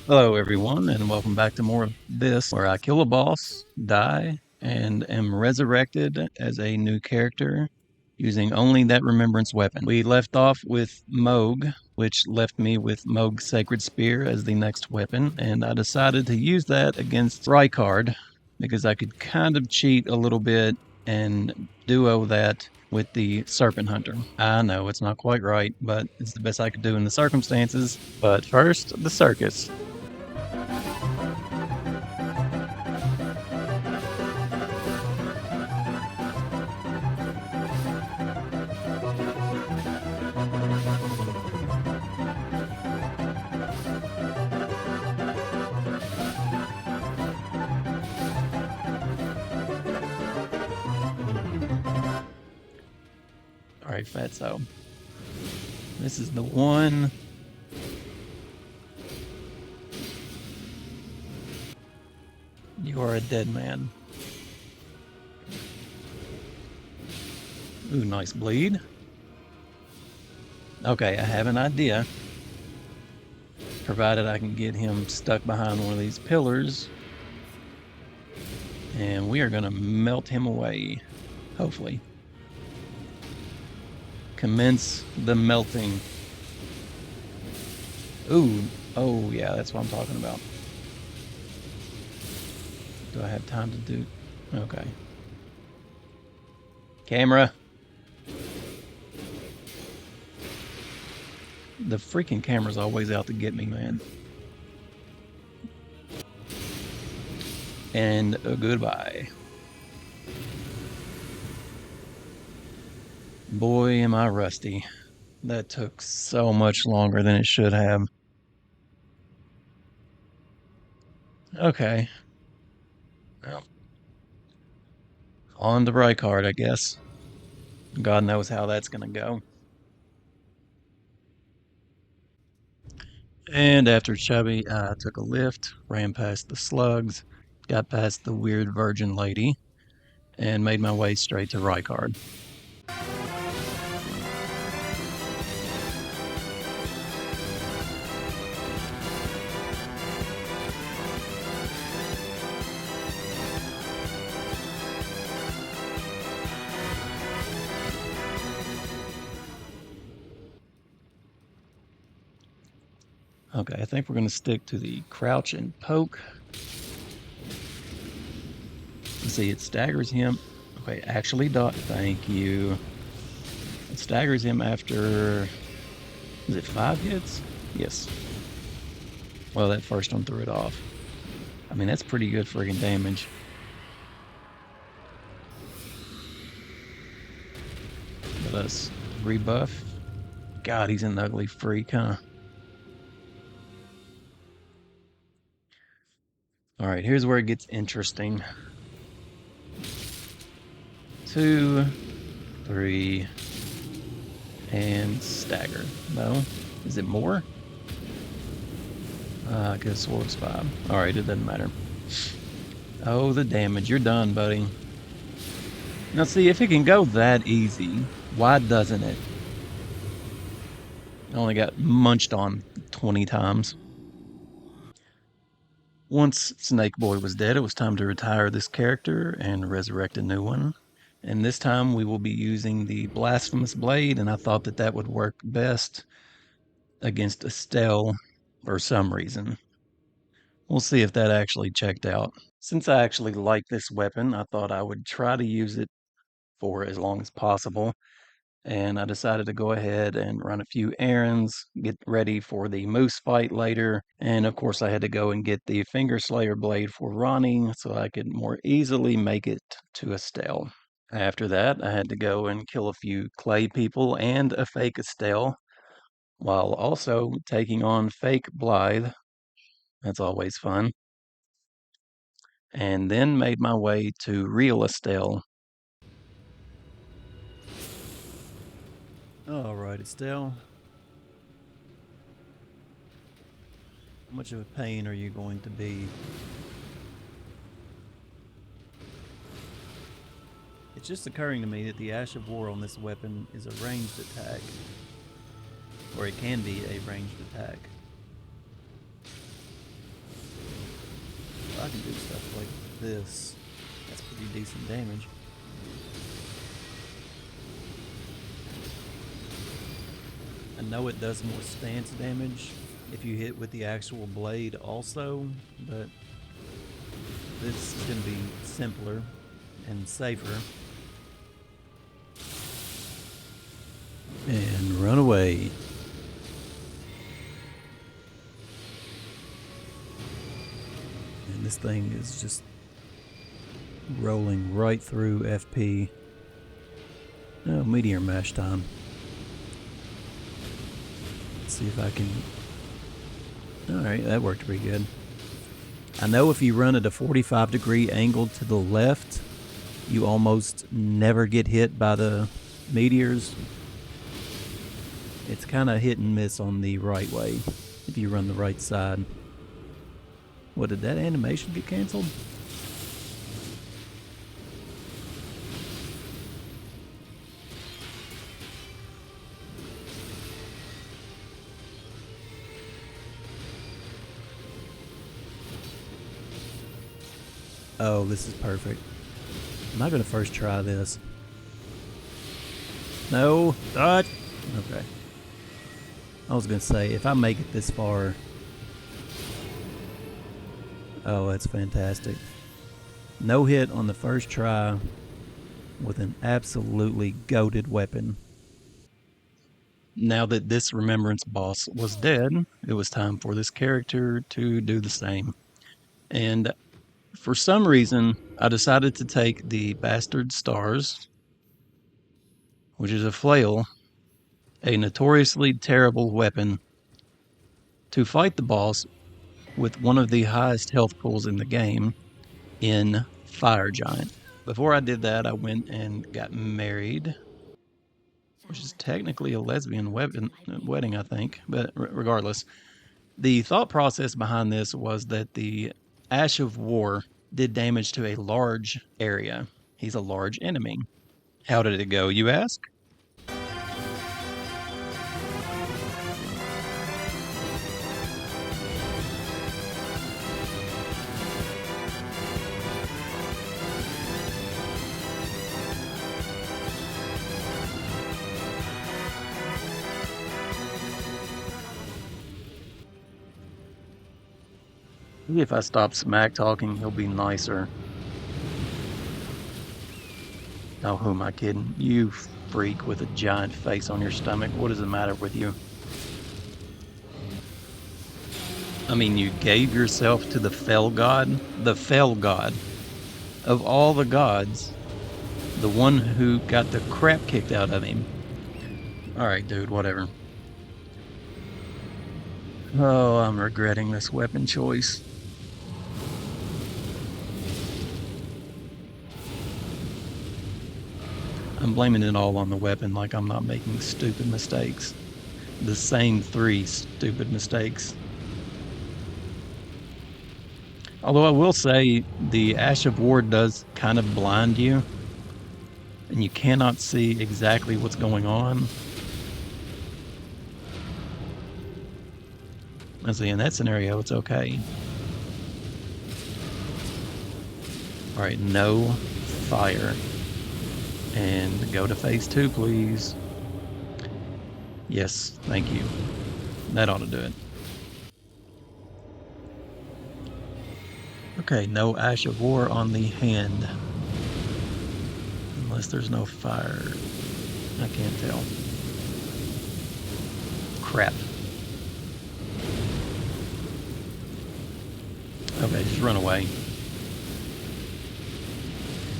Hello, everyone, and welcome back to more of this, where I kill a boss, die, and am resurrected as a new character using only that Remembrance Weapon. We left off with Moog, which left me with Moog's Sacred Spear as the next weapon, and I decided to use that against Rykard because I could kind of cheat a little bit and duo that with the Serpent Hunter. I know it's not quite right, but it's the best I could do in the circumstances. But first, the circus. All right, Fatso. This is the one. You are a dead man. Ooh, nice bleed. Okay, I have an idea. Provided I can get him stuck behind one of these pillars. And we are going to melt him away. Hopefully. Commence the melting. Ooh, oh yeah, that's what I'm talking about. Do I have time to do? Okay. Camera. The freaking camera's always out to get me, man. And goodbye. Boy, am I rusty. That took so much longer than it should have. Okay. Well, on to Rykard, I guess. God knows how that's going to go. And after Chubby, I took a lift, ran past the slugs, got past the weird virgin lady, and made my way straight to Rykard. Okay, I think we're going to stick to the crouch and poke. Let's see, it staggers him. Okay, actually, thank you. It staggers him after, is it 5 hits? Yes. Well, that first one threw it off. I mean, that's pretty good friggin' damage. Let us rebuff. God, he's an ugly freak, huh? All right, here's where it gets interesting. 2, 3, and stagger. No? Is it more? I guess swords 5. All right, it doesn't matter. Oh, the damage. You're done, buddy. Now, see, if it can go that easy, why doesn't it? I only got munched on 20 times. Once Snake Boy was dead, it was time to retire this character and resurrect a new one. And this time we will be using the Blasphemous Blade, and I thought that that would work best against Astel for some reason. We'll see if that actually checked out. Since I actually like this weapon, I thought I would try to use it for as long as possible. And I decided to go ahead and run a few errands, get ready for the moose fight later. And of course, I had to go and get the Finger Slayer blade for Ronnie so I could more easily make it to Estelle. After that, I had to go and kill a few clay people and a fake Estelle, while also taking on fake Blythe. That's always fun. And then made my way to real Estelle. All right, Estelle. How much of a pain are you going to be? It's just occurring to me that the Ash of War on this weapon is a ranged attack. Or it can be a ranged attack. I can do stuff like this, that's pretty decent damage. I know it does more stance damage if you hit with the actual blade also, but this is going to be simpler and safer. And run away. And this thing is just rolling right through FP. Oh, meteor mash time. Let's see if I can... Alright, that worked pretty good. I know if you run at a 45-degree angle to the left, you almost never get hit by the meteors. It's kind of hit and miss on the right way if you run the right side. What, did that animation get canceled? Oh, this is perfect. I'm not going to first try this. No, dodge. Okay. I was going to say, if I make it this far... Oh, that's fantastic. No hit on the first try with an absolutely goated weapon. Now that this Remembrance boss was dead, it was time for this character to do the same. And for some reason, I decided to take the Bastard Stars, which is a flail, a notoriously terrible weapon, to fight the boss with one of the highest health pools in the game in Fire Giant. Before I did that, I went and got married, which is technically a lesbian wedding, I think, but regardless. The thought process behind this was that the Ash of War did damage to a large area. He's a large enemy. How did it go, you ask? Maybe if I stop smack talking, he'll be nicer. Oh, who am I kidding? You freak with a giant face on your stomach. What is the matter with you? I mean, you gave yourself to the Fell God? The Fell God. Of all the gods, the one who got the crap kicked out of him. Alright, dude, whatever. Oh, I'm regretting this weapon choice. I'm blaming it all on the weapon, like I'm not making stupid mistakes. The same 3 stupid mistakes. Although I will say, the Ash of War does kind of blind you, and you cannot see exactly what's going on. I see, in that scenario, it's okay. Alright, no fire. And go to phase 2, please. Yes, thank you. That ought to do it. Okay, no Ash of War on the hand. Unless there's no fire. I can't tell. Crap. Okay, just run away.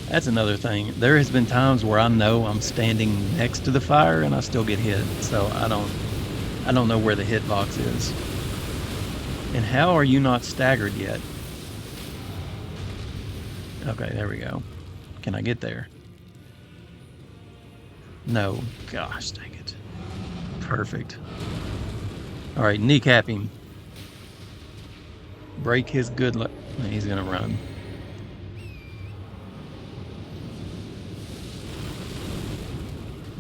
That's another thing. There has been times where I know I'm standing next to the fire and I still get hit. So I don't know where the hitbox is. And how are you not staggered yet? Okay, there we go. Can I get there? No. Gosh, dang it. Perfect. Alright, kneecap him. Break his good luck. He's gonna run.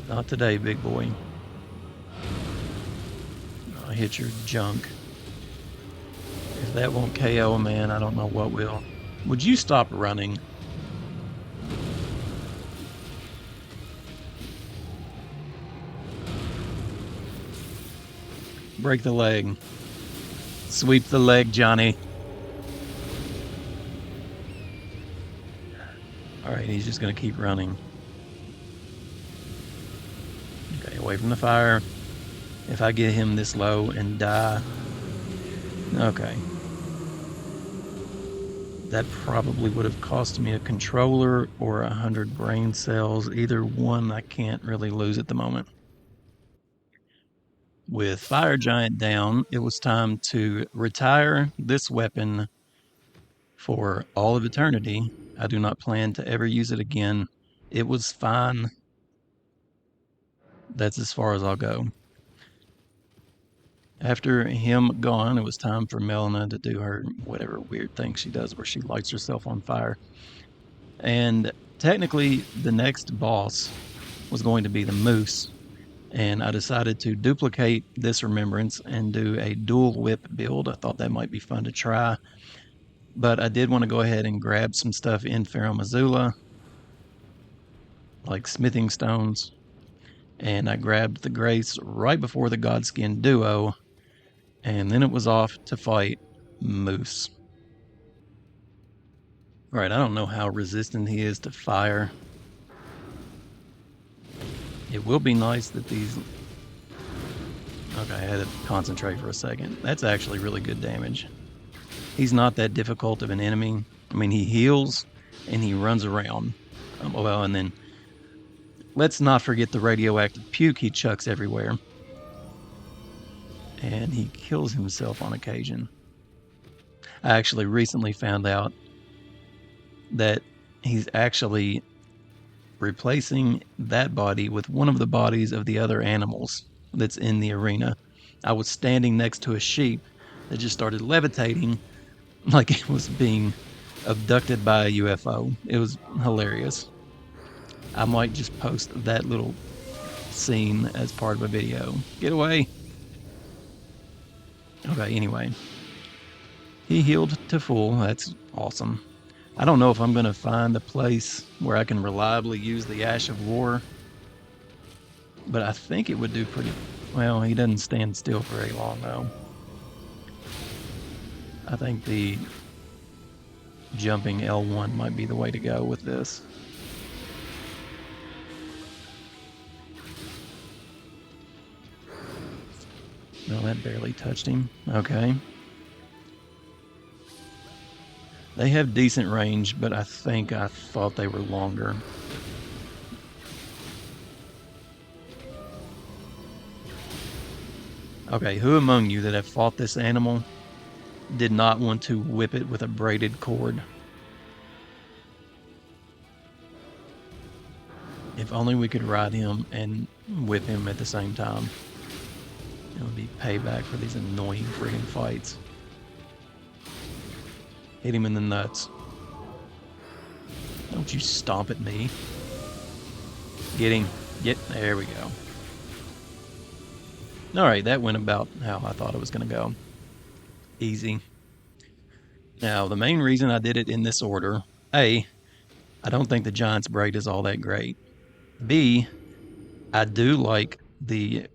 Not today, big boy. I'll hit your junk. If that won't KO a man, I don't know what will. Would you stop running? Break the leg. Sweep the leg, Johnny. Alright, he's just going to keep running. Okay, away from the fire. If I get him this low and die... Okay. That probably would have cost me a controller or 100 brain cells. Either one I can't really lose at the moment. With Fire Giant down, it was time to retire this weapon for all of eternity. I do not plan to ever use it again. It was fine. That's as far as I'll go. After him gone, it was time for Melina to do her whatever weird thing she does where she lights herself on fire. And technically, the next boss was going to be the Moose. And I decided to duplicate this Remembrance and do a dual whip build. I thought that might be fun to try. But I did want to go ahead and grab some stuff in Farum Azula, like smithing stones. And I grabbed the Grace right before the Godskin duo. And then it was off to fight Moose. Alright, I don't know how resistant he is to fire. It will be nice that these... Okay, I had to concentrate for a second. That's actually really good damage. He's not that difficult of an enemy. I mean, he heals and he runs around. Well, and then let's not forget the radioactive puke he chucks everywhere. And he kills himself on occasion. I actually recently found out that he's actually replacing that body with one of the bodies of the other animals that's in the arena. I was standing next to a sheep that just started levitating like it was being abducted by a UFO. It was hilarious. I might just post that little scene as part of a video. Get away. Okay, anyway. He healed to full. That's awesome. I don't know if I'm going to find a place where I can reliably use the Ash of War, but I think it would do pretty well. He doesn't stand still for very long, though. I think the jumping L1 might be the way to go with this. No, that barely touched him. Okay. They have decent range, but I thought they were longer. Okay, who among you that have fought this animal did not want to whip it with a braided cord? If only we could ride him and whip him at the same time. It would be payback for these annoying friggin' fights. Hit him in the nuts. Don't you stomp at me. Get him. There we go. Alright, that went about how I thought it was going to go. Easy. Now, the main reason I did it in this order, A, I don't think the Giant's Braid is all that great. B, I do like the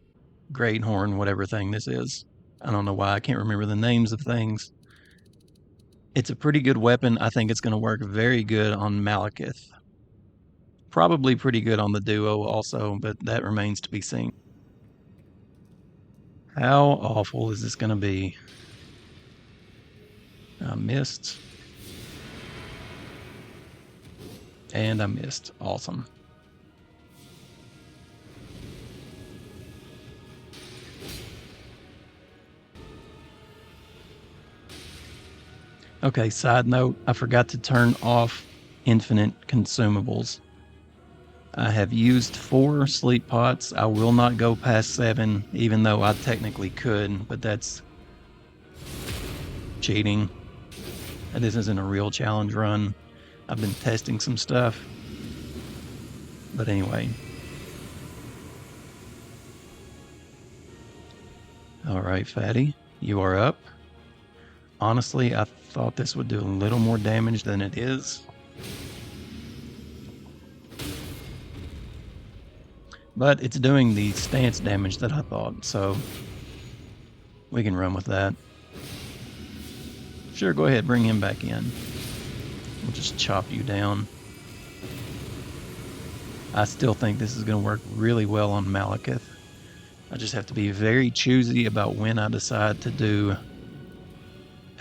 Great Horn, whatever thing this is. I don't know why I can't remember the names of things. It's a pretty good weapon. I think it's going to work very good on Maliketh. Probably pretty good on the duo also, but that remains to be seen. How awful is this going to be? I missed. And I missed. Awesome. Okay, side note, I forgot to turn off infinite consumables. I have used 4 sleep pots. I will not go past 7, even though I technically could, but that's cheating. And this isn't a real challenge run. I've been testing some stuff. But anyway. Alright, Fatty, you are up. Honestly, I thought this would do a little more damage than it is. But it's doing the stance damage that I thought, so we can run with that. Sure, go ahead, bring him back in. We'll just chop you down. I still think this is going to work really well on Maliketh. I just have to be very choosy about when I decide to do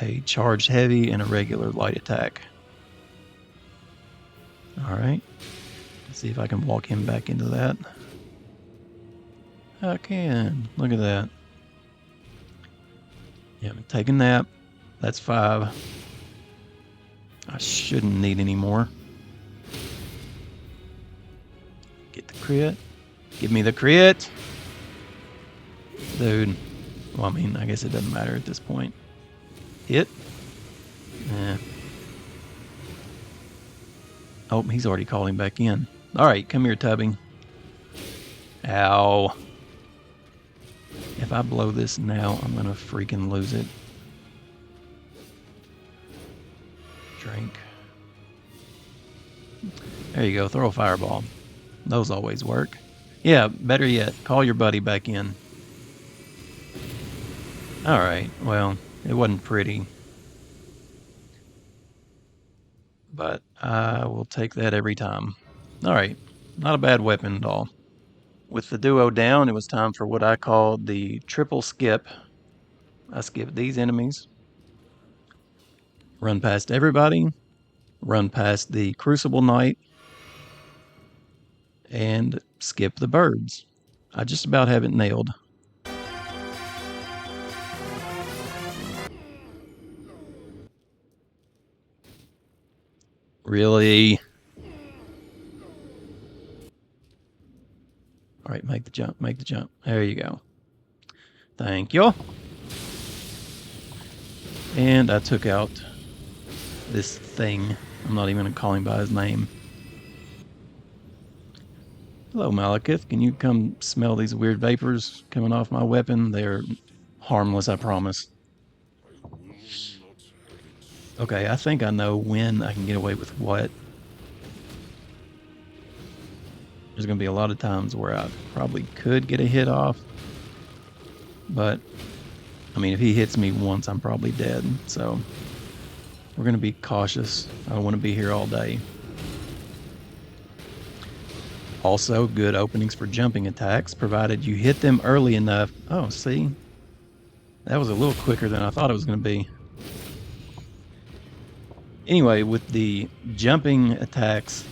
a charged heavy and a regular light attack. Alright, let's see if I can walk him back into that. I can. Look at that. Yeah, I'm taking that. That's 5. I shouldn't need any more. Get the crit. Give me the crit. Dude. Well, I mean, I guess it doesn't matter at this point. Hit. Eh. Oh, he's already calling back in. Alright, come here, Tubbing. Ow. If I blow this now, I'm gonna freaking lose it. Drink. There you go, throw a fireball. Those always work. Yeah, better yet, call your buddy back in. Alright, well, it wasn't pretty. But I will take that every time. Alright, not a bad weapon at all. With the duo down, it was time for what I called the triple skip. I skipped these enemies, run past everybody, run past the Crucible Knight, and skip the birds. I just about have it nailed. Really? Alright, make the jump, make the jump. There you go. Thank you. And I took out this thing. I'm not even going to call him by his name. Hello, Maliketh. Can you come smell these weird vapors coming off my weapon? They're harmless, I promise. Okay, I think I know when I can get away with what. There's going to be a lot of times where I probably could get a hit off. But, I mean, if he hits me once, I'm probably dead. So, we're going to be cautious. I don't want to be here all day. Also, good openings for jumping attacks, provided you hit them early enough. Oh, see? That was a little quicker than I thought it was going to be. Anyway, with the jumping attacks,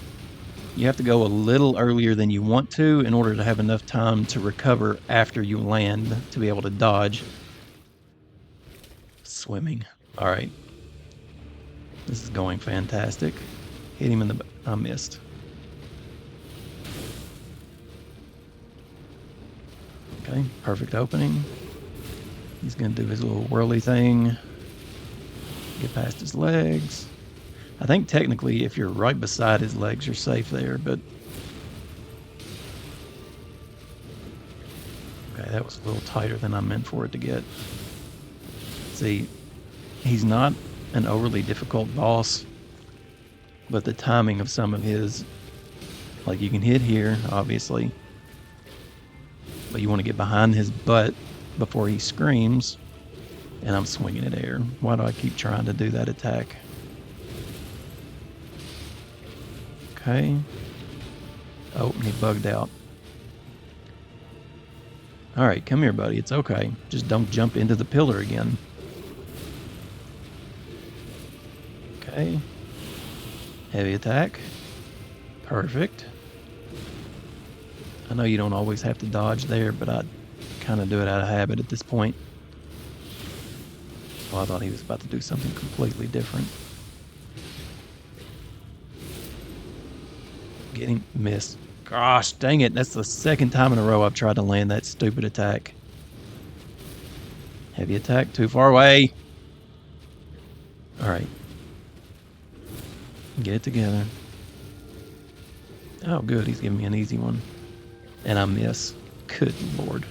you have to go a little earlier than you want to in order to have enough time to recover after you land to be able to dodge. Swimming. Alright. This is going fantastic. Hit him in the... I missed. Okay, perfect opening. He's going to do his little whirly thing. Get past his legs. I think technically if you're right beside his legs, you're safe there, but... Okay, that was a little tighter than I meant for it to get. See, he's not an overly difficult boss, but the timing of some of his... Like, you can hit here, obviously, but you want to get behind his butt before he screams, and I'm swinging at air. Why do I keep trying to do that attack? Okay. Oh, he bugged out. Alright, come here, buddy. It's okay. Just don't jump into the pillar again. Okay. Heavy attack. Perfect. I know you don't always have to dodge there, but I kind of do it out of habit at this point. Oh, I thought he was about to do something completely different. Getting missed. Gosh, dang it. That's the second time in a row I've tried to land that stupid attack. Heavy attack, too far away. Alright. Get it together. Oh, good. He's giving me an easy one. And I miss. Good lord.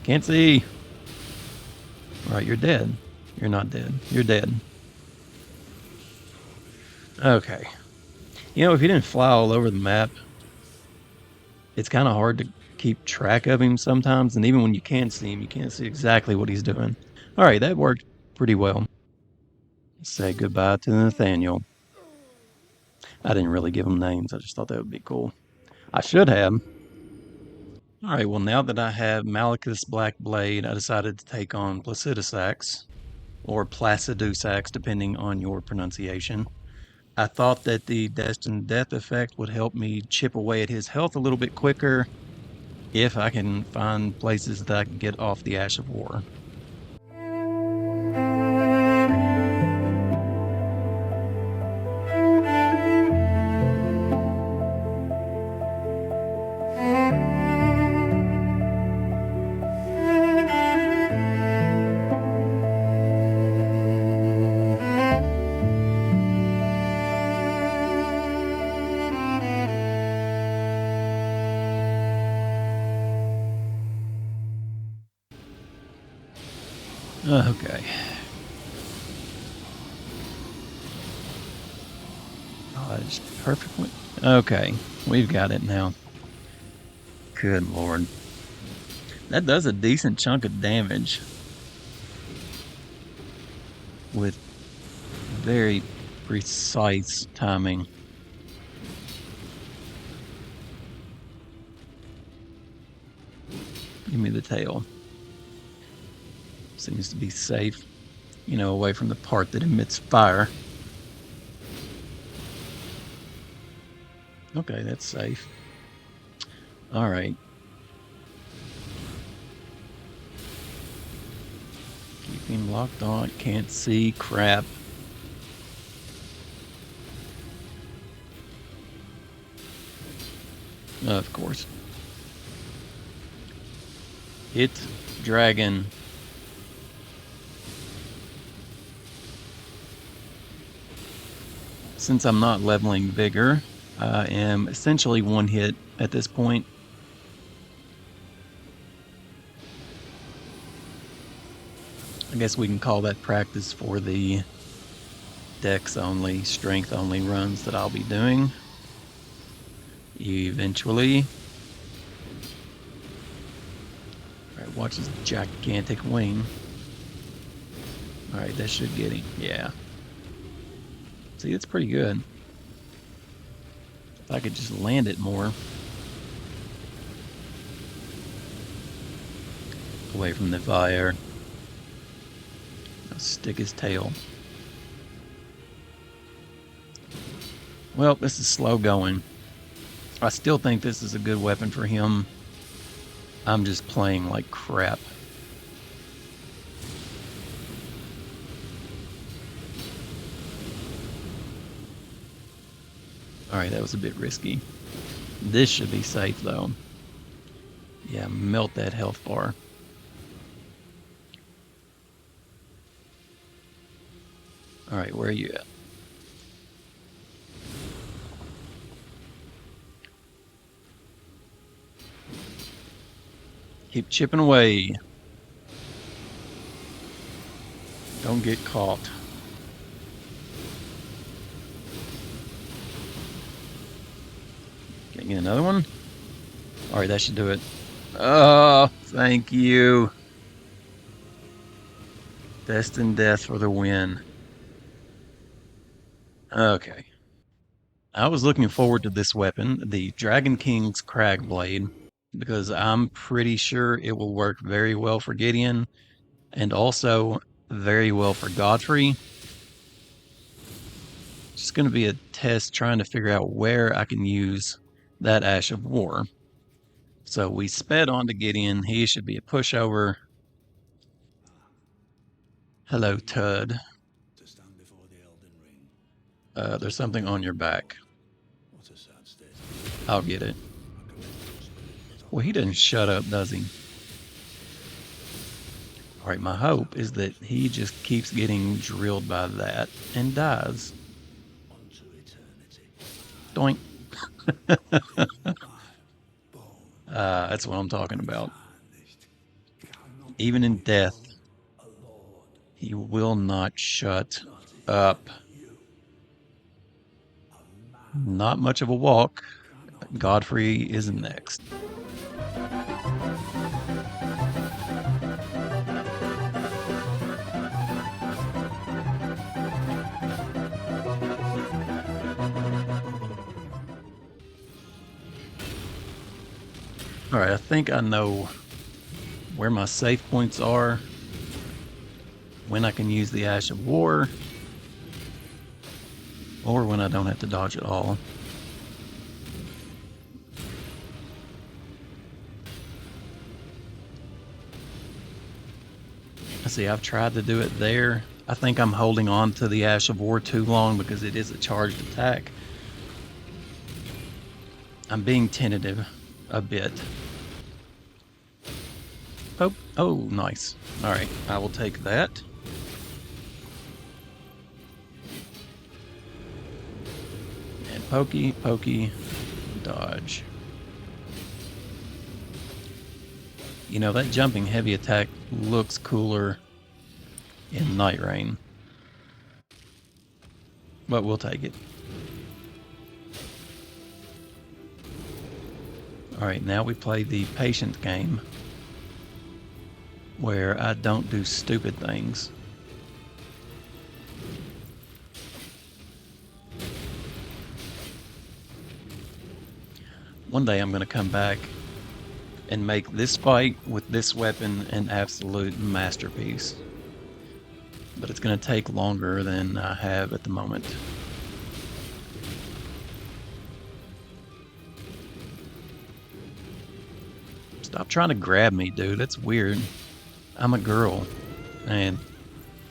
Can't see. Alright, you're dead. You're not dead. You're dead. Okay. You know, if you didn't fly all over the map, it's kind of hard to keep track of him sometimes. And even when you can see him, you can't see exactly what he's doing. Alright, that worked pretty well. Say goodbye to Nathaniel. I didn't really give him names. I just thought that would be cool. I should have. Alright, well, now that I have Maliketh's Black Blade, I decided to take on Placidusax, or Placidusax, depending on your pronunciation. I thought that the Destined Death effect would help me chip away at his health a little bit quicker if I can find places that I can get off the Ash of War. Okay. Dodge perfectly. Okay, we've got it now. Good lord. That does a decent chunk of damage with very precise timing. Give me the tail. Seems to be safe, you know, away from the part that emits fire. Okay, that's safe. All right. Keep him locked on. Can't see. Crap. Of course. Hit dragon. Since I'm not leveling bigger, I am essentially one hit at this point. I guess we can call that practice for the dex only, strength only runs that I'll be doing eventually. Alright, watch his gigantic wing. Alright, that should get him. Yeah. See, it's pretty good. If I could just land it more. Away from the fire. I'll stick his tail. Well, this is slow going. I still think this is a good weapon for him. I'm just playing like crap. Alright, that was a bit risky. This should be safe though. Yeah, melt that health bar. Alright, where are you at? Keep chipping away. Don't get caught. Can I get another one? Alright, that should do it. Oh, thank you. Destined Death for the win. Okay. I was looking forward to this weapon, the Dragon King's Crag Blade, because I'm pretty sure it will work very well for Gideon and also very well for Godfrey. It's just going to be a test trying to figure out where I can use that Ash of War. So we sped on to Gideon. He should be a pushover. Hello, Tud. There's something on your back. I'll get it. Well, he doesn't shut up, does he? Alright, my hope is that he just keeps getting drilled by that and dies. Doink. That's what I'm talking about. Even in death, He will not shut up. Not much of a walk. Godfrey is next. Alright, I think I know where my safe points are, when I can use the Ash of War, or when I don't have to dodge at all. See, I've tried to do it there. I think I'm holding on to the Ash of War too long because it is a charged attack. I'm being tentative a bit. Oh, nice. Alright, I will take that. And pokey, pokey, dodge. You know, that jumping heavy attack looks cooler in Night Rain. But we'll take it. Alright, now we play the patient game, where I don't do stupid things. One day I'm going to come back and make this fight with this weapon an absolute masterpiece. But it's going to take longer than I have at the moment. Stop trying to grab me, dude. That's weird. I'm a girl. And,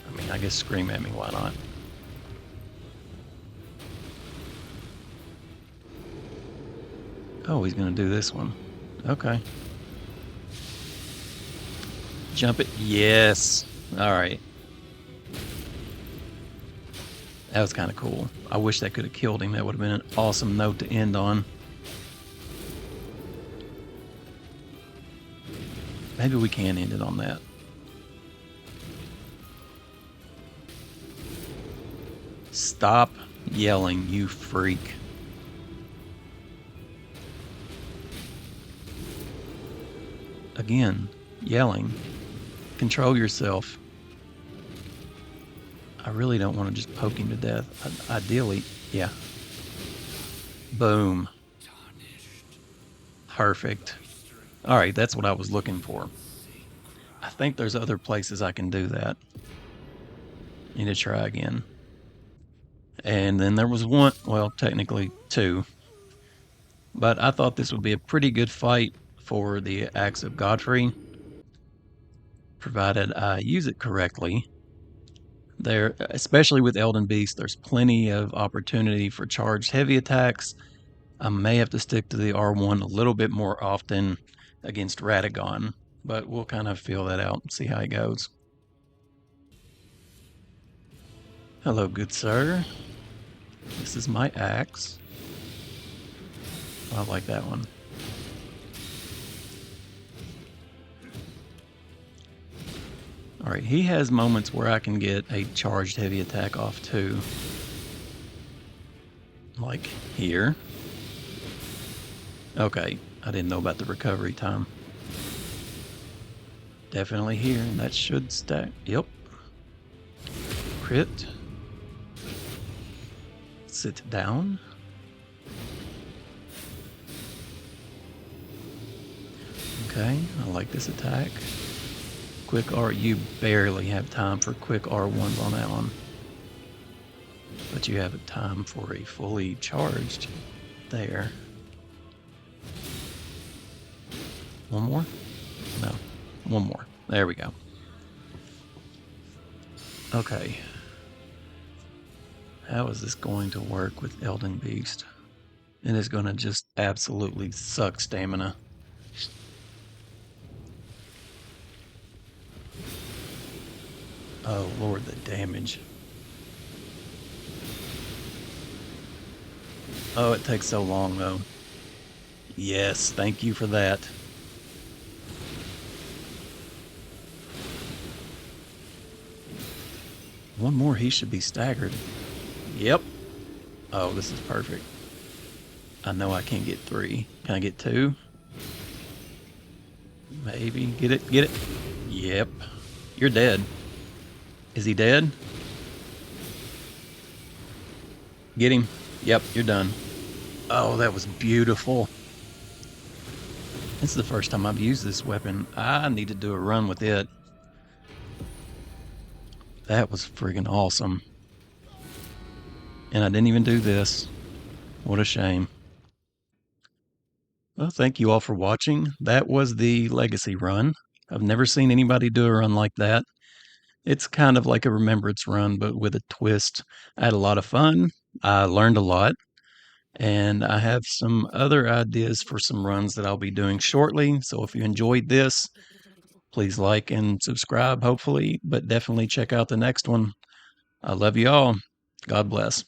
I mean, I guess scream at me. Why not? Oh, he's going to do this one. Okay. Jump it. Yes. Alright. That was kind of cool. I wish that could have killed him. That would have been an awesome note to end on. Maybe we can end it on that. Stop yelling, you freak. Again, yelling. Control yourself. I really don't want to just poke him to death. Ideally, yeah. Boom. Perfect. Alright, that's what I was looking for. I think there's other places I can do that. Need to try again. And then there was one, well, technically two. But I thought this would be a pretty good fight for the Axe of Godfrey, provided I use it correctly. There, especially with Elden Beast, there's plenty of opportunity for charged heavy attacks. I may have to stick to the R1 a little bit more often against Radagon, but we'll kind of feel that out and see how it goes. Hello, good sir. This is my axe. I like that one. Alright, he has moments where I can get a charged heavy attack off too. Like here. Okay, I didn't know about the recovery time. Definitely here, and that should stack. Yep. Crit. Sit down. Okay, I like this attack. Quick R, you barely have time for quick R1s on that one. But you have a time for a fully charged there. One more? No, one more. There we go. Okay. How is this going to work with Elden Beast? It is going to just absolutely suck stamina. Oh Lord, the damage. Oh, it takes so long though. Yes, thank you for that. One more, he should be staggered. Yep. Oh, this is perfect. I know I can't get 3. Can I get 2? Maybe. Get it, get it. Yep. You're dead. Is he dead? Get him. Yep, you're done. Oh, that was beautiful. This is the first time I've used this weapon. I need to do a run with it. That was friggin' awesome. And I didn't even do this. What a shame. Well, thank you all for watching. That was the Legacy run. I've never seen anybody do a run like that. It's kind of like a Remembrance run, but with a twist. I had a lot of fun. I learned a lot. And I have some other ideas for some runs that I'll be doing shortly. So if you enjoyed this, please like and subscribe, hopefully, but definitely check out the next one. I love you all. God bless.